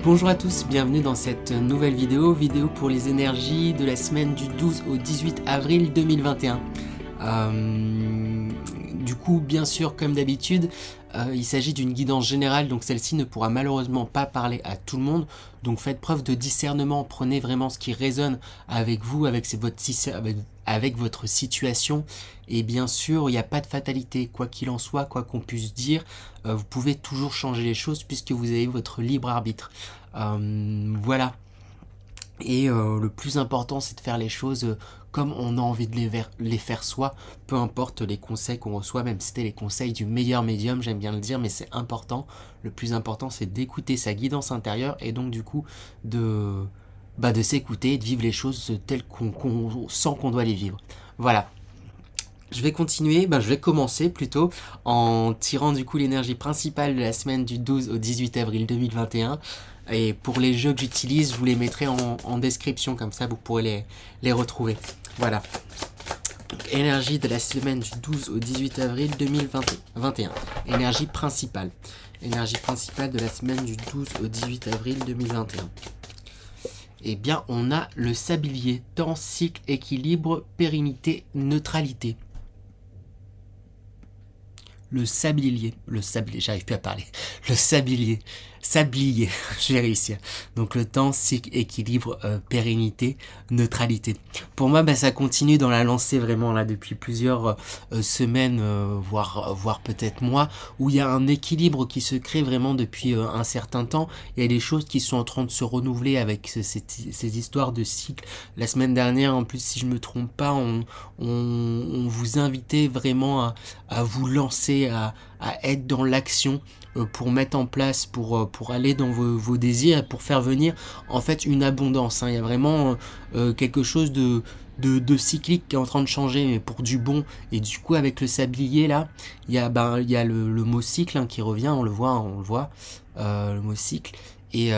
Bonjour à tous, bienvenue dans cette nouvelle vidéo pour les énergies de la semaine du 12 au 18 avril 2021. Du coup, bien sûr, comme d'habitude, il s'agit d'une guidance générale, donc celle-ci ne pourra malheureusement pas parler à tout le monde. Donc faites preuve de discernement, prenez vraiment ce qui résonne avec vous, avec votre situation. Et bien sûr, il n'y a pas de fatalité, quoi qu'il en soit, quoi qu'on puisse dire, vous pouvez toujours changer les choses puisque vous avez votre libre arbitre. Voilà. Et le plus important, c'est de faire les choses comme on a envie de les faire soi, peu importe les conseils qu'on reçoit, même si c'était les conseils du meilleur médium, j'aime bien le dire, mais c'est important. Le plus important, c'est d'écouter sa guidance intérieure et donc du coup de s'écouter, de vivre les choses telles qu'on sent qu'on doit les vivre. Voilà. Je vais continuer, je vais commencer plutôt en tirant du coup l'énergie principale de la semaine du 12 au 18 avril 2021. Et pour les jeux que j'utilise, je vous les mettrai en description, comme ça vous pourrez les retrouver. Voilà. Donc, énergie de la semaine du 12 au 18 avril 2021. Énergie principale. Énergie principale de la semaine du 12 au 18 avril 2021. Eh bien, on a le sablier. Temps, cycle, équilibre, pérennité, neutralité. Le sablier, j'arrive plus à parler. Le sablier, je vais réussir. Donc le temps, cycle, équilibre, pérennité, neutralité. Pour moi, ça continue dans la lancée vraiment là depuis plusieurs semaines, voire peut-être mois, où il y a un équilibre qui se crée vraiment depuis un certain temps. Il y a des choses qui sont en train de se renouveler avec ces histoires de cycle. La semaine dernière, en plus, si je me trompe pas, on vous invitait vraiment à vous lancer, à être dans l'action pour mettre en place, pour aller dans vos désirs et pour faire venir en fait une abondance. Il y a vraiment quelque chose de cyclique qui est en train de changer, mais pour du bon. Et du coup, avec le sablier là, il y a le mot cycle qui revient, on le voit, le mot cycle. Et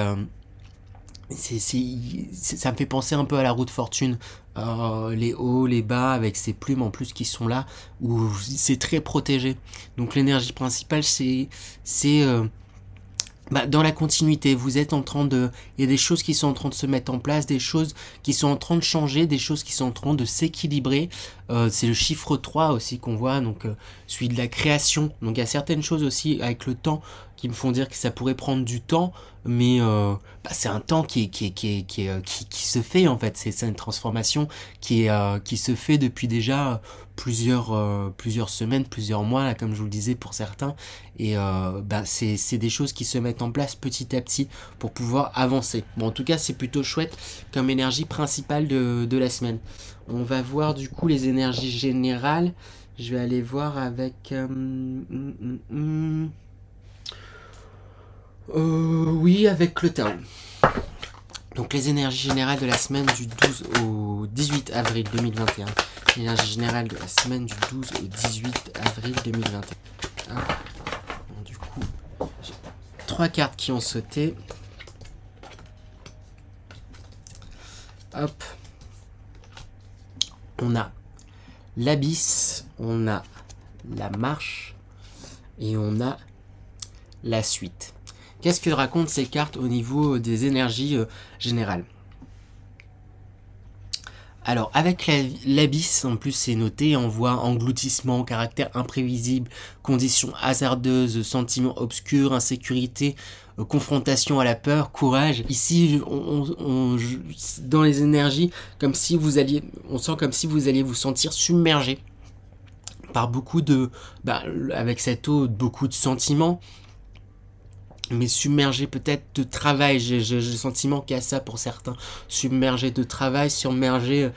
ça me fait penser un peu à la roue de fortune, les hauts, les bas, avec ces plumes en plus qui sont là, où c'est très protégé. Donc l'énergie principale, c'est dans la continuité, vous êtes en train il y a des choses qui sont en train de se mettre en place, des choses qui sont en train de changer, des choses qui sont en train de s'équilibrer. C'est le chiffre 3 aussi qu'on voit, donc celui de la création. Donc il y a certaines choses aussi avec le temps qui me font dire que ça pourrait prendre du temps, mais c'est un temps qui se fait en fait. C'est une transformation qui se fait depuis déjà plusieurs semaines, plusieurs mois, là, comme je vous le disais pour certains. Et c'est des choses qui se mettent en place petit à petit pour pouvoir avancer. Bon, en tout cas, c'est plutôt chouette comme énergie principale de la semaine. On va voir du coup les énergies générales. Je vais aller voir avec... oui, avec le tarot. Donc les énergies générales de la semaine du 12 au 18 avril 2021. L'énergie générale de la semaine du 12 au 18 avril 2021. Bon, du coup, j'ai 3 cartes qui ont sauté. Hop. On a l'abysse, on a la marche et on a la suite. Qu'est-ce que racontent ces cartes au niveau des énergies générales? Alors, avec l'abysse, en plus c'est noté, on voit engloutissement, caractère imprévisible, conditions hasardeuses, sentiments obscurs, insécurité, confrontation à la peur, courage. Ici, dans les énergies, on sent comme si vous alliez vous sentir submergé par beaucoup avec cette eau, beaucoup de sentiments, mais submergé peut-être de travail. J'ai le sentiment qu'il y a ça pour certains. Submergé de travail, submergé...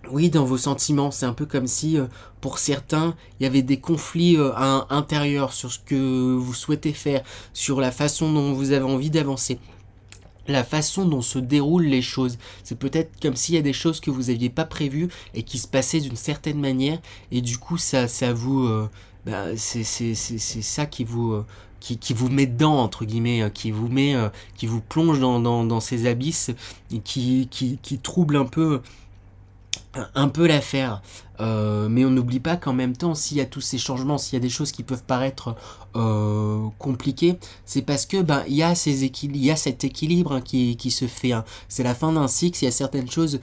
oui, dans vos sentiments. C'est un peu comme si, pour certains, il y avait des conflits intérieurs sur ce que vous souhaitez faire, sur la façon dont vous avez envie d'avancer, la façon dont se déroulent les choses. C'est peut-être comme s'il y a des choses que vous n'aviez pas prévues et qui se passaient d'une certaine manière, et du coup, ça vous... c'est ça qui vous met dedans, entre guillemets, qui vous plonge dans ces abysses et qui trouble un peu un peu l'affaire. Mais on n'oublie pas qu'en même temps, s'il y a tous ces changements, s'il y a des choses qui peuvent paraître compliquées, c'est parce que il y a il y a cet équilibre, hein, qui se fait, hein. C'est la fin d'un cycle, il y a certaines choses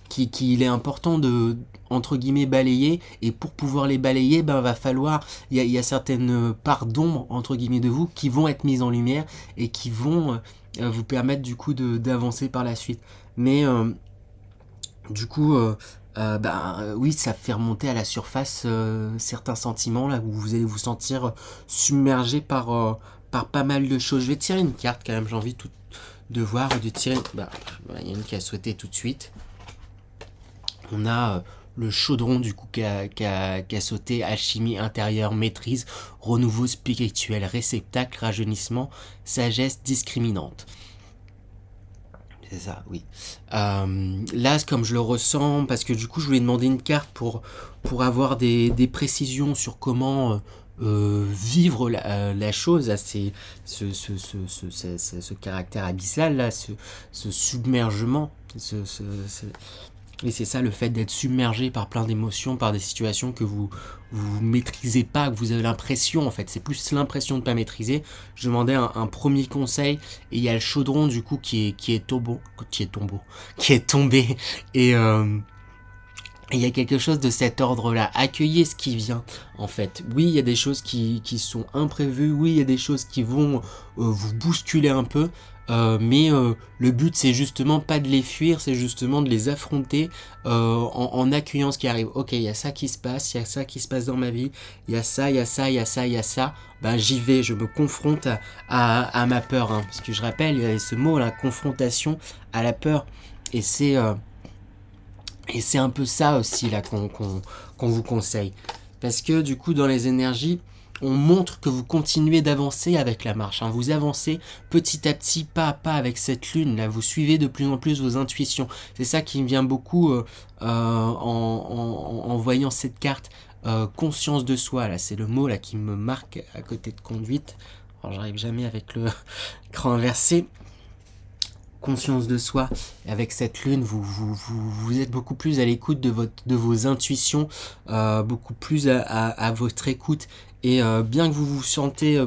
qu'il est important de, entre guillemets, balayer, et pour pouvoir les balayer, va falloir, il y a certaines parts d'ombre, entre guillemets, de vous qui vont être mises en lumière et qui vont vous permettre du coup d'avancer par la suite. Mais du coup, oui, ça fait remonter à la surface certains sentiments là où vous allez vous sentir submergé par pas mal de choses. Je vais tirer une carte quand même, j'ai envie de voir, de tirer. Il y en a une qui a sauté tout de suite. On a le chaudron du coup qui a sauté, alchimie intérieure, maîtrise, renouveau spirituel, réceptacle, rajeunissement, sagesse discriminante. C'est ça, oui. Là, comme je le ressens, parce que du coup, je voulais demander une carte pour avoir des précisions sur comment vivre la chose, à ce caractère abyssal, là, ce submergement. Et c'est ça, le fait d'être submergé par plein d'émotions, par des situations que vous maîtrisez pas, que vous avez l'impression, en fait, c'est plus l'impression de pas maîtriser. Je demandais un premier conseil, et il y a le chaudron du coup qui est tombé, et il y a quelque chose de cet ordre-là. Accueillez ce qui vient, en fait. Oui, il y a des choses qui sont imprévues. Oui, il y a des choses qui vont vous bousculer un peu. Mais le but, c'est justement pas de les fuir, c'est justement de les affronter en accueillant ce qui arrive. Ok, il y a ça qui se passe, il y a ça qui se passe dans ma vie, il y a ça, il y a ça, il y a ça, il y a ça. J'y vais, je me confronte à ma peur. Hein, parce que je rappelle, il y avait ce mot, la confrontation à la peur. Et c'est un peu ça aussi là qu'on vous conseille. Parce que du coup, dans les énergies, on montre que vous continuez d'avancer avec la marche. Hein. Vous avancez petit à petit, pas à pas avec cette lune. Là, vous suivez de plus en plus vos intuitions. C'est ça qui me vient beaucoup en voyant cette carte. Conscience de soi, là, c'est le mot là qui me marque à côté de conduite. Alors, j'arrive jamais avec le cran inversé. Conscience de soi. Et avec cette lune, vous êtes beaucoup plus à l'écoute de vos intuitions, beaucoup plus à votre écoute. Et bien que vous vous sentez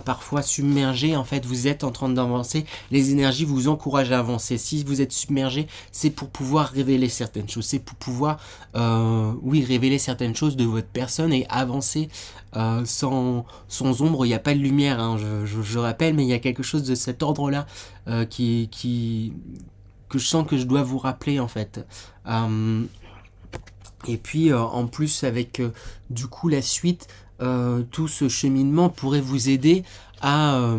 parfois submergé, en fait, vous êtes en train d'avancer. Les énergies vous encouragent à avancer. Si vous êtes submergé, c'est pour pouvoir révéler certaines choses. C'est pour pouvoir, révéler certaines choses de votre personne et avancer sans ombre. Il n'y a pas de lumière, hein, je rappelle, mais il y a quelque chose de cet ordre-là que je sens que je dois vous rappeler, en fait. Et puis, en plus, avec du coup la suite, tout ce cheminement pourrait vous aider à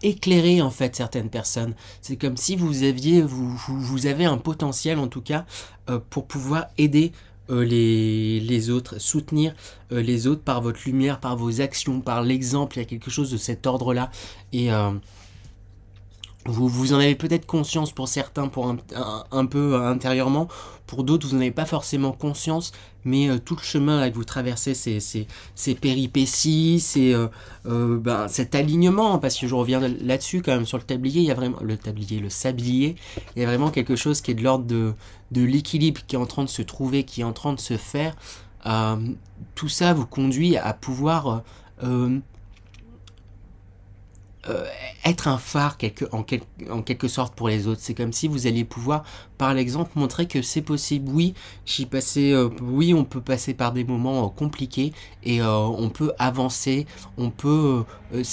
éclairer en fait certaines personnes. C'est comme si vous avez un potentiel en tout cas pour pouvoir aider les autres, soutenir les autres par votre lumière, par vos actions, par l'exemple. Il y a quelque chose de cet ordre-là. Et vous en avez peut-être conscience pour certains, pour un peu intérieurement. Pour d'autres, vous n'en avez pas forcément conscience, mais tout le chemin là, que vous traversez, ces péripéties, cet alignement, parce que je reviens là-dessus quand même sur le tablier, il y a vraiment le sablier, il y a vraiment quelque chose qui est de l'ordre de l'équilibre qui est en train de se trouver, qui est en train de se faire. Tout ça vous conduit à pouvoir être un phare en quelque sorte pour les autres. C'est comme si vous alliez pouvoir, par l'exemple, montrer que c'est possible. Oui, oui, on peut passer par des moments compliqués et on peut avancer, on peut... en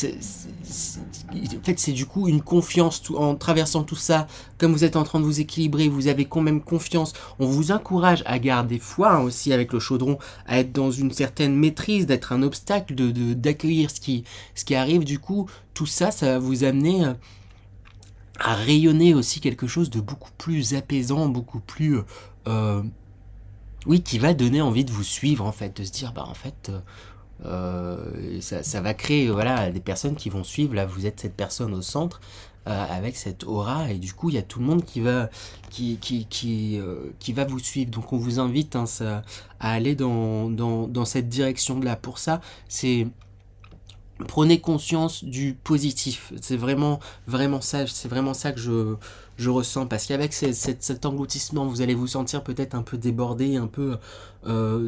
fait, c'est du coup une confiance en traversant tout ça. Comme vous êtes en train de vous équilibrer, vous avez quand même confiance. On vous encourage à garder foi, hein, aussi avec le chaudron, à être dans une certaine maîtrise, d'être un obstacle, d'accueillir ce qui arrive. Du coup, tout ça, ça va vous amener à rayonner aussi quelque chose de beaucoup plus apaisant, beaucoup plus... qui va donner envie de vous suivre, en fait, de se dire, en fait... ça va créer des personnes qui vont suivre. Là, vous êtes cette personne au centre avec cette aura, et du coup, il y a tout le monde qui va vous suivre. Donc, on vous invite à aller dans cette direction-là. Pour ça, prenez conscience du positif. C'est vraiment ça. C'est vraiment ça que je ressens, parce qu'avec cet engloutissement, vous allez vous sentir peut-être un peu débordé, un peu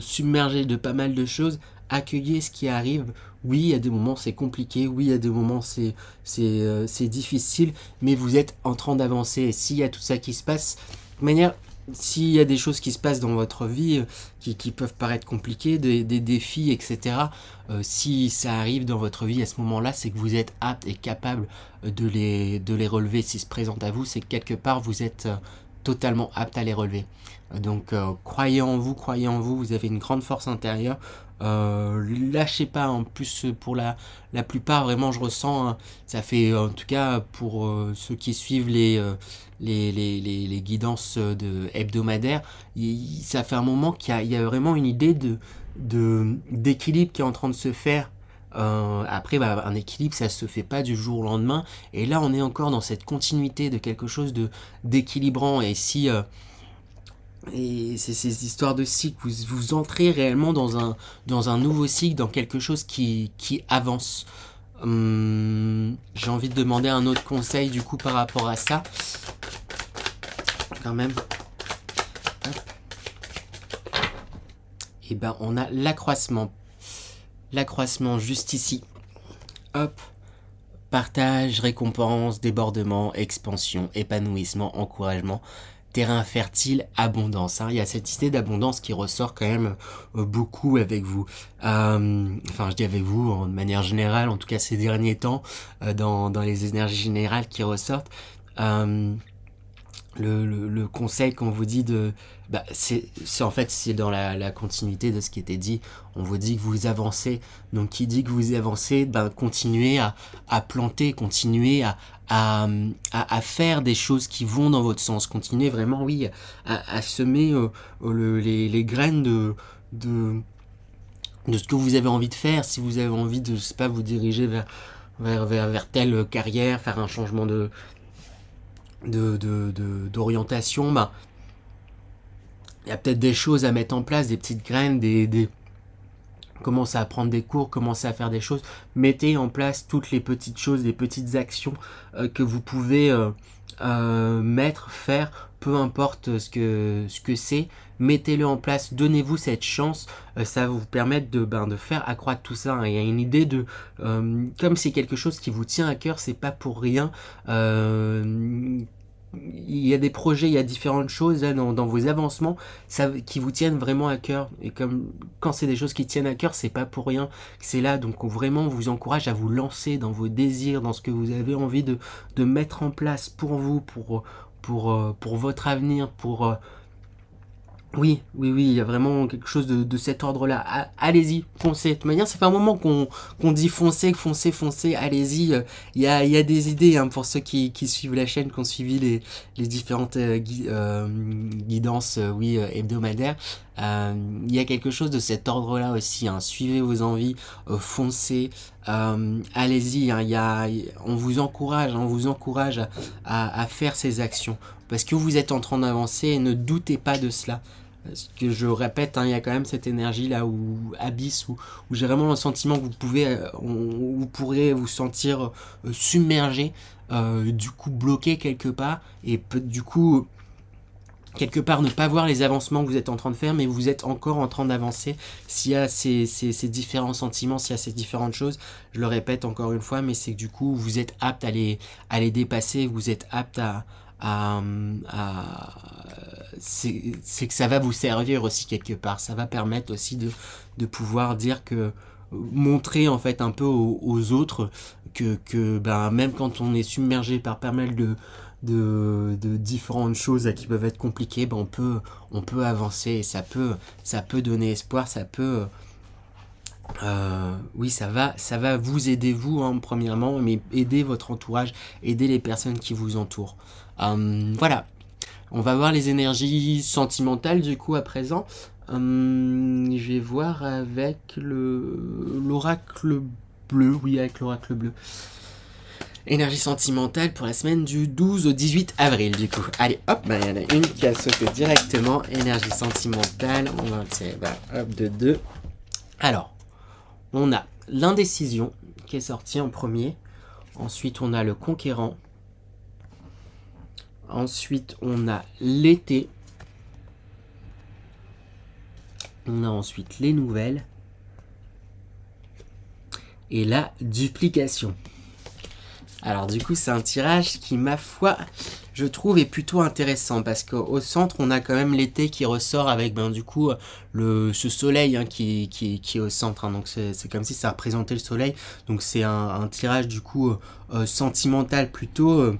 submergé de pas mal de choses. Accueillez ce qui arrive. Oui, il y a des moments c'est compliqué, oui, il y a des moments c'est difficile, mais vous êtes en train d'avancer. Et s'il y a tout ça qui se passe, de manière, s'il y a des choses qui se passent dans votre vie qui peuvent paraître compliquées, des défis, etc., si ça arrive dans votre vie à ce moment-là, c'est que vous êtes apte et capable de les relever. S'ils se présentent à vous, c'est que quelque part vous êtes totalement apte à les relever. Donc croyez en vous, vous avez une grande force intérieure. Lâchez pas, en plus pour la plupart, vraiment je ressens, hein, ça fait en tout cas pour ceux qui suivent les guidances hebdomadaires, ça fait un moment qu'il y a vraiment une idée d'équilibre qui est en train de se faire. Après, bah, un équilibre, ça se fait pas du jour au lendemain, et là on est encore dans cette continuité de quelque chose d'équilibrant. Et si et c'est ces histoires de cycle, vous entrez réellement dans un nouveau cycle, dans quelque chose qui avance. J'ai envie de demander un autre conseil du coup par rapport à ça. Quand même. Et ben on a l'accroissement. L'accroissement juste ici. Hop. Partage, récompense, débordement, expansion, épanouissement, encouragement. Terrain fertile, abondance. Hein. Il y a cette idée d'abondance qui ressort quand même beaucoup avec vous. Enfin, je dis avec vous de manière générale, en tout cas ces derniers temps, dans les énergies générales qui ressortent. Le conseil qu'on vous dit c'est en fait c'est dans la continuité de ce qui était dit. On vous dit que vous avancez, donc qui dit que vous avancez, continuez à planter, continuez à faire des choses qui vont dans votre sens, continuez vraiment à semer les graines de ce que vous avez envie de faire. Si vous avez envie de, je sais pas, vous diriger vers telle carrière, faire un changement d'orientation, il y a peut-être des choses à mettre en place, des petites graines, commencez à prendre des cours, commencez à faire des choses, mettez en place toutes les petites choses, les petites actions que vous pouvez faire, peu importe ce que c'est, mettez-le en place, donnez-vous cette chance, ça va vous permettre de faire accroître tout ça. Hein. Il y a une idée comme c'est quelque chose qui vous tient à cœur, c'est pas pour rien. Il y a des projets, il y a différentes choses là, dans vos avancements qui vous tiennent vraiment à cœur. Et comme quand c'est des choses qui tiennent à cœur, c'est pas pour rien que c'est là. Donc vraiment, on vous encourage à vous lancer dans vos désirs, dans ce que vous avez envie de mettre en place pour vous, pour votre avenir, oui, il y a vraiment quelque chose de cet ordre-là. Allez-y, foncez. De toute manière, ça fait un moment qu'on dit foncez, allez-y. Il y a des idées hein, pour ceux qui suivent la chaîne, qui ont suivi les différentes guidances hebdomadaires. Il y a quelque chose de cet ordre-là aussi. Hein. Suivez vos envies, foncez. Allez-y, hein, on vous encourage à faire ces actions. Parce que vous êtes en train d'avancer et ne doutez pas de cela. Parce que je répète, hein, il y a quand même cette énergie là où abysse, où j'ai vraiment le sentiment que vous pourrez vous sentir submergé, du coup bloqué quelque part, et du coup quelque part ne pas voir les avancements que vous êtes en train de faire, mais vous êtes encore en train d'avancer. S'il y a ces différents sentiments, s'il y a ces différentes choses, je le répète encore une fois, mais c'est que du coup vous êtes apte à les dépasser, vous êtes apte c'est que ça va vous servir aussi quelque part, ça va permettre aussi de pouvoir dire que montrer en fait un peu aux autres que même quand on est submergé par pas mal de différentes choses qui peuvent être compliquées, on peut avancer, et ça peut donner espoir, ça peut ça va vous aider vous hein, premièrement, mais aider votre entourage, aider les personnes qui vous entourent. Voilà, on va voir les énergies sentimentales du coup à présent. Je vais voir avec l'oracle bleu. Oui, avec l'oracle bleu. Énergie sentimentale pour la semaine du 12 au 18 avril du coup. Allez, hop, il y en a une qui a sauté directement. Énergie sentimentale, on va tirer de 2. Alors, on a l'indécision qui est sorti en premier. Ensuite, on a le conquérant. Ensuite, on a l'été. On a ensuite les nouvelles. Et la duplication. Alors du coup, c'est un tirage qui, ma foi, je trouve est plutôt intéressant parce qu'au centre, on a quand même l'été qui ressort avec du coup ce soleil qui est au centre. Donc c'est comme si ça représentait le soleil. Donc c'est un tirage du coup sentimental plutôt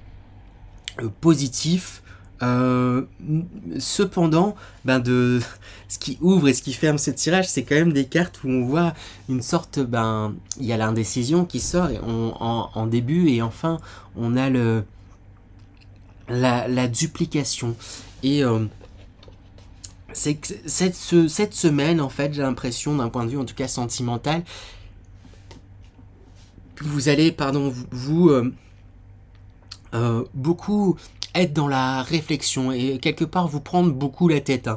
positif. Cependant, ce qui ouvre et ce qui ferme ce tirage, c'est quand même des cartes où on voit une sorte, il y a l'indécision qui sort et en début, et enfin on a la duplication. Et c'est que cette semaine, en fait, j'ai l'impression, d'un point de vue en tout cas sentimental, que vous allez, beaucoup être dans la réflexion et quelque part vous prendre beaucoup la tête.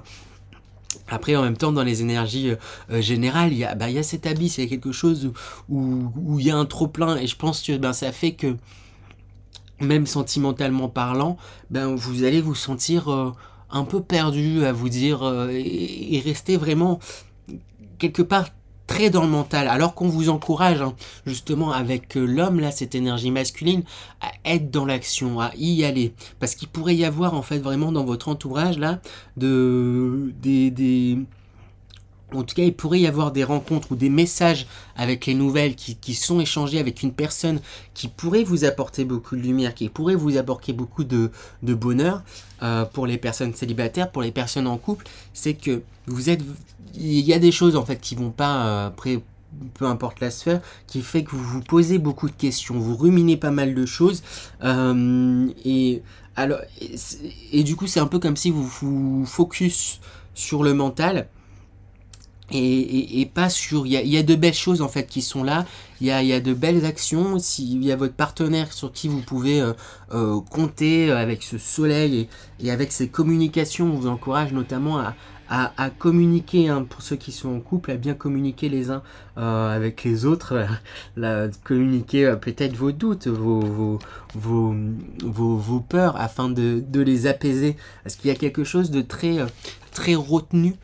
Après, en même temps, dans les énergies générales, il y a cet abysse, il y a quelque chose où il y a un trop plein, et je pense que ça fait que, même sentimentalement parlant, vous allez vous sentir un peu perdu, à vous dire, et rester vraiment quelque part très dans le mental, alors qu'on vous encourage justement avec l'homme là, cette énergie masculine, à être dans l'action, à y aller, parce qu'il pourrait y avoir en fait vraiment dans votre entourage là en tout cas, il pourrait y avoir des rencontres ou des messages avec les nouvelles qui sont échangés avec une personne qui pourrait vous apporter beaucoup de lumière, qui pourrait vous apporter beaucoup de bonheur. Pour les personnes célibataires, pour les personnes en couple, c'est que il y a des choses en fait qui vont pas peu importe la sphère, qui fait que vous vous posez beaucoup de questions, vous ruminez pas mal de choses, et alors et du coup c'est un peu comme si vous vous focus sur le mental. Et pas sur... Il y a de belles choses en fait qui sont là, il y a de belles actions, il y a votre partenaire sur qui vous pouvez compter avec ce soleil et avec ces communications. On vous encourage notamment à communiquer, pour ceux qui sont en couple, à bien communiquer les uns avec les autres, communiquer peut-être vos doutes, vos peurs, afin de les apaiser, parce qu'il y a quelque chose de très, très retenu.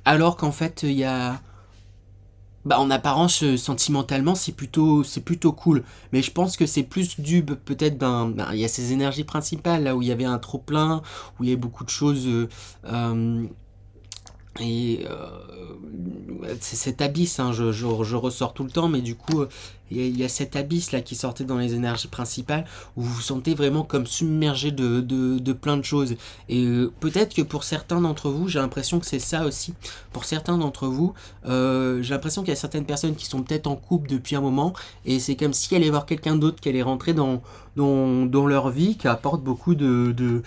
Alors qu'en fait il y a en apparence sentimentalement c'est plutôt cool, mais je pense que c'est plus dû peut-être il y a ces énergies principales là où il y avait un trop plein, où il y avait beaucoup de choses et c'est cet abysse, je ressors tout le temps, mais du coup il y a cet abysse là qui sortait dans les énergies principales, où vous vous sentez vraiment comme submergé de plein de choses. Et peut-être que pour certains d'entre vous, j'ai l'impression que c'est ça aussi, pour certains d'entre vous, j'ai l'impression qu'il y a certaines personnes qui sont peut-être en couple depuis un moment, et c'est comme si elle allait voir quelqu'un d'autre, qu'elle est rentrée dans leur vie, qui apporte beaucoup de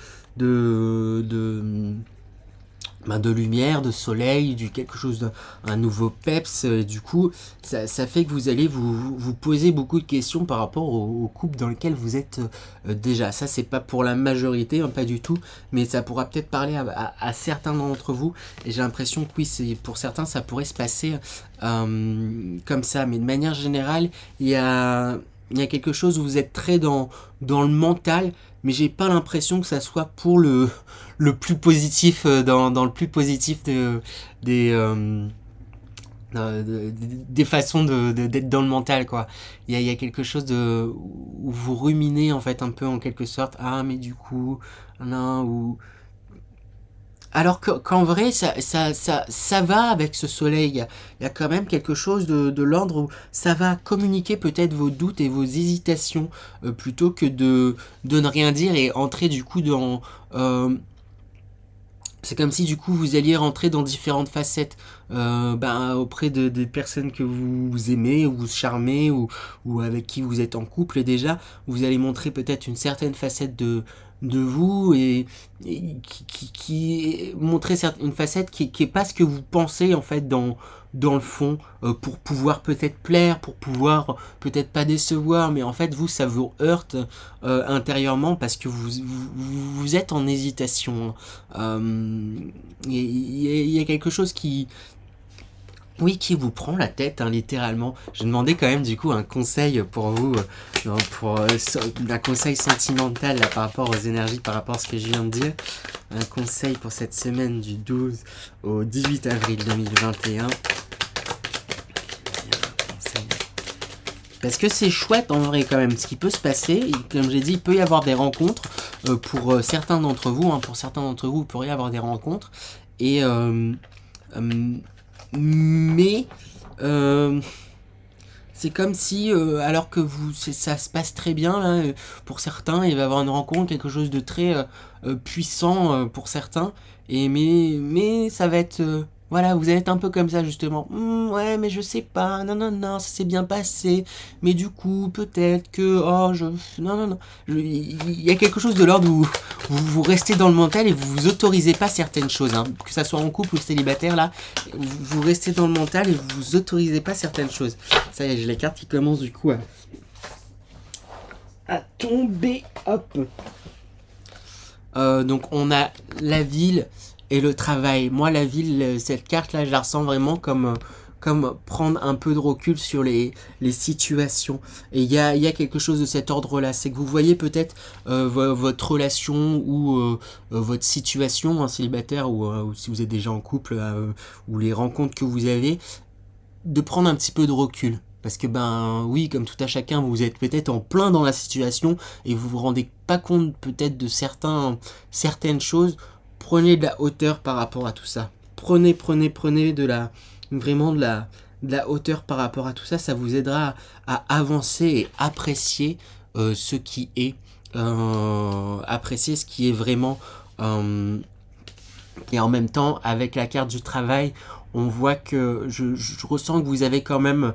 lumière, de soleil, quelque chose un nouveau peps, et du coup ça fait que vous allez vous poser beaucoup de questions par rapport au couple dans lequel vous êtes déjà. Ça c'est pas pour la majorité, pas du tout, mais ça pourra peut-être parler à certains d'entre vous, et j'ai l'impression que oui, pour certains ça pourrait se passer comme ça, mais de manière générale il y a quelque chose où vous êtes très dans le mental, mais j'ai pas l'impression que ça soit pour le plus positif, dans le plus positif des façons d'être dans le mental, quoi. Il y a quelque chose où vous ruminez en fait un peu, en quelque sorte, mais du coup non, ou alors qu'en vrai ça va avec ce soleil. Il y a quand même quelque chose de l'ordre où ça va communiquer peut-être vos doutes et vos hésitations, plutôt que de ne rien dire et entrer du coup dans c'est comme si du coup vous alliez rentrer dans différentes facettes auprès des personnes que vous aimez, ou vous charmez, ou avec qui vous êtes en couple, et déjà vous allez montrer peut-être une certaine facette de vous, et qui montrer une facette qui est pas ce que vous pensez en fait dans le fond, pour pouvoir peut-être plaire, pour pouvoir peut-être pas décevoir, mais en fait vous ça vous heurte intérieurement, parce que vous êtes en hésitation. Il y a quelque chose qui Oui, qui vous prend la tête, hein, littéralement. Je demandais quand même du coup un conseil pour vous, un conseil sentimental là, par rapport aux énergies, par rapport à ce que je viens de dire. Un conseil pour cette semaine du 12 au 18 avril 2021. Parce que c'est chouette en vrai quand même, ce qui peut se passer, comme j'ai dit, il peut y avoir des rencontres pour certains d'entre vous, hein, il pourrait y avoir des rencontres, et mais c'est comme si, alors que ça se passe très bien, là, pour certains, il va y avoir une rencontre, quelque chose de très puissant pour certains, mais ça va être... voilà, vous allez être un peu comme ça, justement. Ouais, mais je sais pas, non, ça s'est bien passé, mais du coup, peut-être que... Oh, non. Il y a quelque chose de l'ordre où vous restez dans le mental et vous vous autorisez pas certaines choses, hein, que ça soit en couple ou célibataire, là, vous restez dans le mental et vous vous autorisez pas certaines choses. Ça y est, j'ai les cartes qui commencent du coup à tomber, hop. Donc on a la ville et le travail. Moi, la ville, cette carte-là, je la ressens vraiment comme prendre un peu de recul sur les situations. Et il y a quelque chose de cet ordre-là. C'est que vous voyez peut-être votre relation ou votre situation, célibataire ou si vous êtes déjà en couple, ou les rencontres que vous avez, de prendre un petit peu de recul. Parce que ben oui, comme tout à chacun, vous êtes peut-être en plein dans la situation et vous vous rendez pas compte peut-être de certaines choses. Prenez de la hauteur par rapport à tout ça. Prenez vraiment de la hauteur par rapport à tout ça. Ça vous aidera à avancer et apprécier ce qui est. Apprécier ce qui est vraiment. Et en même temps, avec la carte du travail, on voit que je ressens que vous avez quand même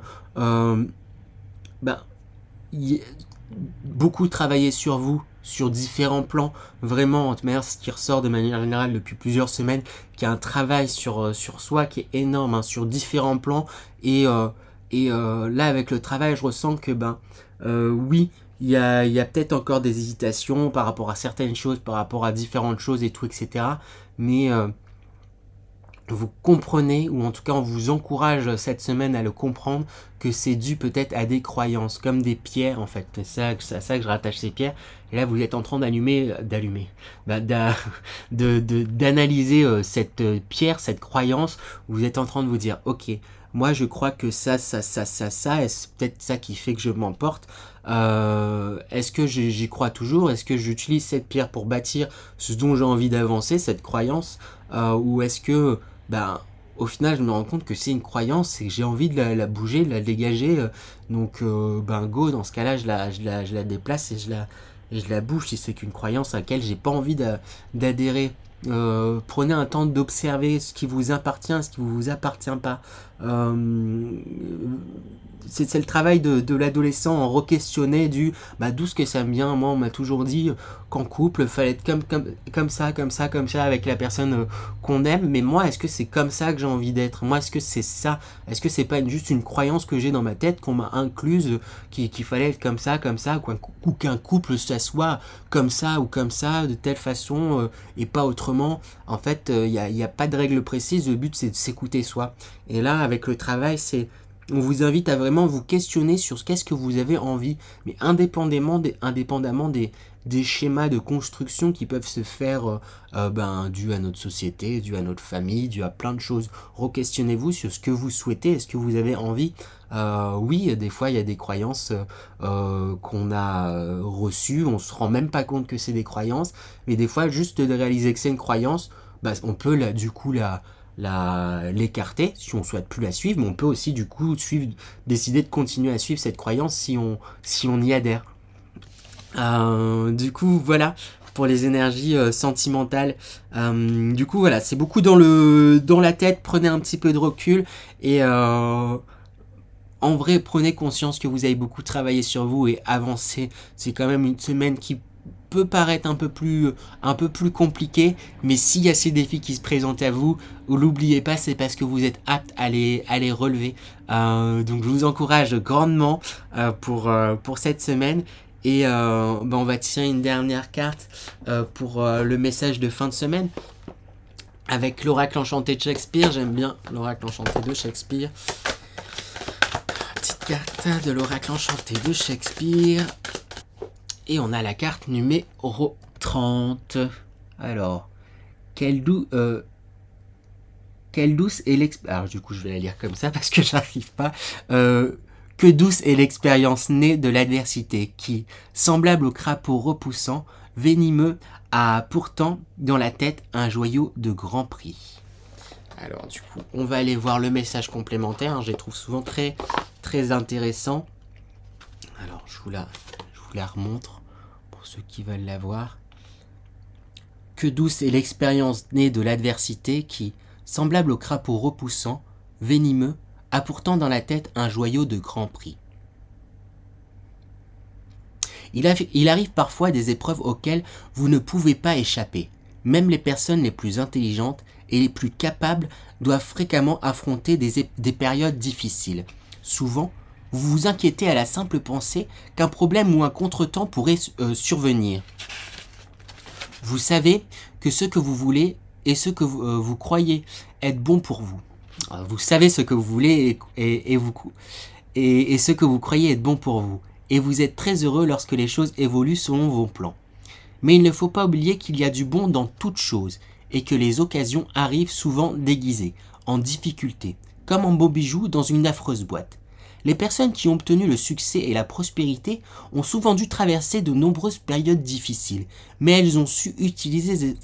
beaucoup travaillé sur vous, sur différents plans. Vraiment, de manière, ce qui ressort de manière générale depuis plusieurs semaines, qu'il y a un travail sur soi qui est énorme, hein, sur différents plans. Et là, avec le travail, je ressens que, oui, il y a peut-être encore des hésitations par rapport à certaines choses, par rapport à différentes choses et tout, etc. Mais vous comprenez, ou en tout cas on vous encourage cette semaine à le comprendre, que c'est dû peut-être à des croyances, comme des pierres en fait. C'est à ça que je rattache ces pierres. Et là vous êtes en train d'analyser cette pierre, cette croyance. Vous êtes en train de vous dire, ok, moi je crois que ça, et c'est peut-être ça qui fait que je m'emporte. Est-ce que j'y crois toujours? Est-ce que j'utilise cette pierre pour bâtir ce dont j'ai envie d'avancer, cette croyance? Ou est-ce que au final je me rends compte que c'est une croyance et que j'ai envie de la bouger, de la dégager, donc go, dans ce cas là je la déplace et je la bouge si c'est qu'une croyance à laquelle j'ai pas envie d'adhérer. Prenez un temps d'observer ce qui vous appartient, ce qui vous appartient pas. C'est le travail de l'adolescent, en re-questionner d'où ce que ça me vient. Moi on m'a toujours dit qu'en couple fallait être comme ça avec la personne qu'on aime, mais moi est-ce que c'est comme ça que j'ai envie d'être? Moi est-ce que c'est ça? Est-ce que c'est pas juste une croyance que j'ai dans ma tête, qu'on m'a incluse, qu'il fallait être comme ça, ou qu'un couple ça soit comme ça ou comme ça, de telle façon et pas autrement? En fait il y a pas de règle précise, le but c'est de s'écouter soi. Et là avec le travail, on vous invite à vraiment vous questionner sur qu'est-ce que vous avez envie, mais indépendamment des schémas de construction qui peuvent se faire dû à notre société, dû à notre famille, dû à plein de choses. Re-questionnez-vous sur ce que vous souhaitez, est-ce que vous avez envie. Oui, des fois il y a des croyances qu'on a reçues, on se rend même pas compte que c'est des croyances, mais des fois juste de réaliser que c'est une croyance, on peut l'écarter si on souhaite plus la suivre, mais on peut aussi du coup décider de continuer à suivre cette croyance si on y adhère. Du coup voilà pour les énergies sentimentales. Du coup voilà, c'est beaucoup dans la tête. Prenez un petit peu de recul et en vrai prenez conscience que vous avez beaucoup travaillé sur vous et avancé. C'est quand même une semaine qui peut paraître un peu plus compliqué, mais s'il y a ces défis qui se présentent à vous, l'oubliez pas, c'est parce que vous êtes apte à les relever. Donc je vous encourage grandement pour cette semaine. Et on va tirer une dernière carte pour le message de fin de semaine. avec l'oracle enchanté de Shakespeare. J'aime bien l'oracle enchanté de Shakespeare. Petite carte de l'oracle enchanté de Shakespeare. Et on a la carte numéro 30. Alors, quelle douce est l'expérience... Alors du coup, je vais la lire comme ça parce que j'arrive pas. Que douce est l'expérience née de l'adversité qui, semblable au crapaud repoussant, venimeux, a pourtant dans la tête un joyau de grand prix. Alors du coup, on va aller voir le message complémentaire. Je les trouve souvent très intéressants. Alors je vous la remontre pour ceux qui veulent la voir. Que douce est l'expérience née de l'adversité qui, semblable au crapaud repoussant, venimeux, a pourtant dans la tête un joyau de grand prix. Il arrive parfois des épreuves auxquelles vous ne pouvez pas échapper. Même les personnes les plus intelligentes et les plus capables doivent fréquemment affronter des périodes difficiles. Souvent, vous vous inquiétez à la simple pensée qu'un problème ou un contretemps pourrait survenir. Vous savez que ce que vous voulez et ce que vous croyez être bon pour vous. Vous savez ce que vous voulez et ce que vous croyez être bon pour vous. Et vous êtes très heureux lorsque les choses évoluent selon vos plans. Mais il ne faut pas oublier qu'il y a du bon dans toute chose et que les occasions arrivent souvent déguisées, en difficulté, comme en beaux bijoux dans une affreuse boîte. Les personnes qui ont obtenu le succès et la prospérité ont souvent dû traverser de nombreuses périodes difficiles, mais elles ont su utiliser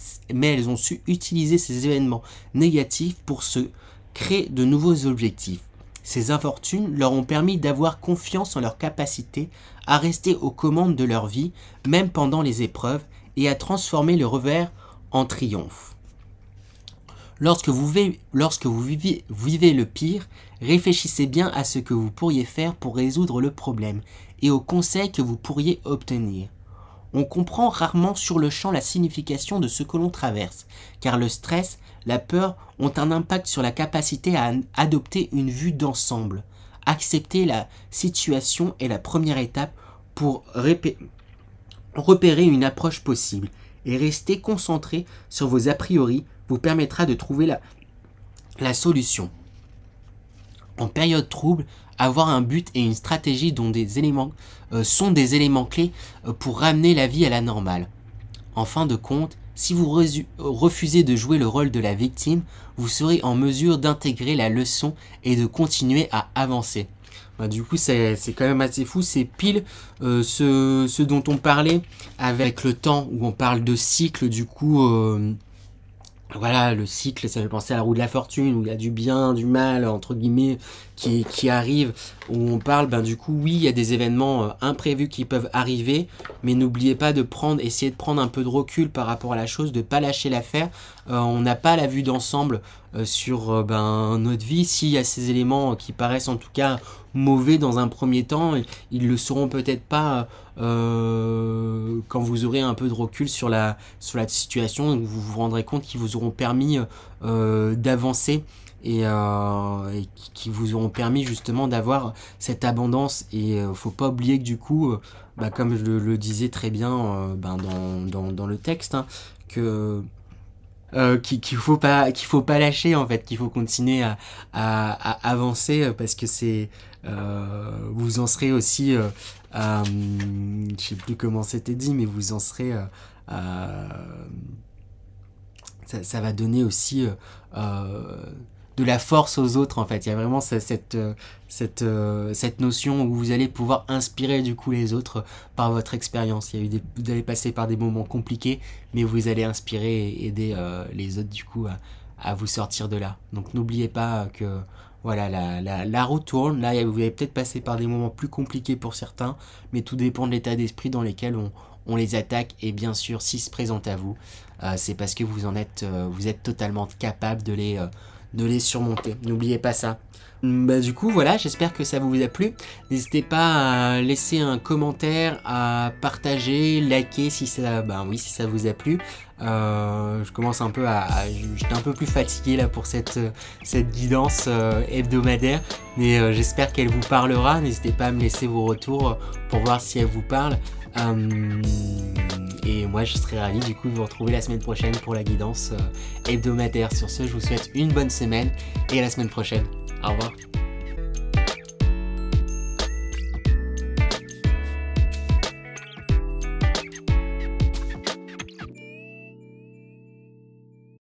ces événements négatifs pour se créer de nouveaux objectifs. Ces infortunes leur ont permis d'avoir confiance en leur capacité à rester aux commandes de leur vie, même pendant les épreuves, et à transformer le revers en triomphe. Lorsque vous vivez le pire, réfléchissez bien à ce que vous pourriez faire pour résoudre le problème et aux conseils que vous pourriez obtenir. On comprend rarement sur le champ la signification de ce que l'on traverse, car le stress, la peur ont un impact sur la capacité à adopter une vue d'ensemble. Accepter la situation est la première étape pour repérer une approche possible, et rester concentré sur vos a priori vous permettra de trouver la solution. En période trouble, avoir un but et une stratégie dont sont des éléments clés pour ramener la vie à la normale. En fin de compte, si vous refusez de jouer le rôle de la victime, vous serez en mesure d'intégrer la leçon et de continuer à avancer. Du coup, c'est quand même assez fou. C'est pile ce dont on parlait avec le temps, où on parle de cycle. Du coup, voilà, le cycle, ça fait penser à la roue de la fortune, où il y a du bien, du mal, entre guillemets, qui arrive, où on parle, du coup, oui, il y a des événements imprévus qui peuvent arriver, mais n'oubliez pas essayer de prendre un peu de recul par rapport à la chose, de pas lâcher l'affaire. On n'a pas la vue d'ensemble sur notre vie. S'il y a ces éléments qui paraissent en tout cas mauvais dans un premier temps, ils le seront peut-être pas quand vous aurez un peu de recul sur la situation, vous vous rendrez compte qu'ils vous auront permis d'avancer et qui vous auront permis justement d'avoir cette abondance. Et faut pas oublier que du coup, comme je le disais très bien dans le texte, qu'il faut pas lâcher en fait, qu'il faut continuer à avancer, parce que vous en serez aussi je sais plus comment c'était dit, mais vous en serez ça va donner aussi de la force aux autres en fait. Il y a vraiment cette notion où vous allez pouvoir inspirer du coup les autres par votre expérience. Vous allez passer par des moments compliqués, mais vous allez inspirer et aider les autres du coup à vous sortir de là. Donc n'oubliez pas que voilà, la roue tourne. Là, vous allez peut-être passer par des moments plus compliqués pour certains, mais tout dépend de l'état d'esprit dans lequel on les attaque. Et bien sûr, s'ils se présentent à vous, c'est parce que vous êtes totalement capable de les surmonter. N'oubliez pas ça. Du coup, voilà, j'espère que ça vous a plu. N'hésitez pas à laisser un commentaire, à partager, liker si ça vous a plu. Je commence un peu j'étais un peu plus fatigué là pour cette guidance hebdomadaire, mais j'espère qu'elle vous parlera. N'hésitez pas à me laisser vos retours pour voir si elle vous parle. Et moi je serai ravi du coup de vous retrouver la semaine prochaine pour la guidance hebdomadaire. Sur ce, je vous souhaite une bonne semaine et à la semaine prochaine. Au revoir.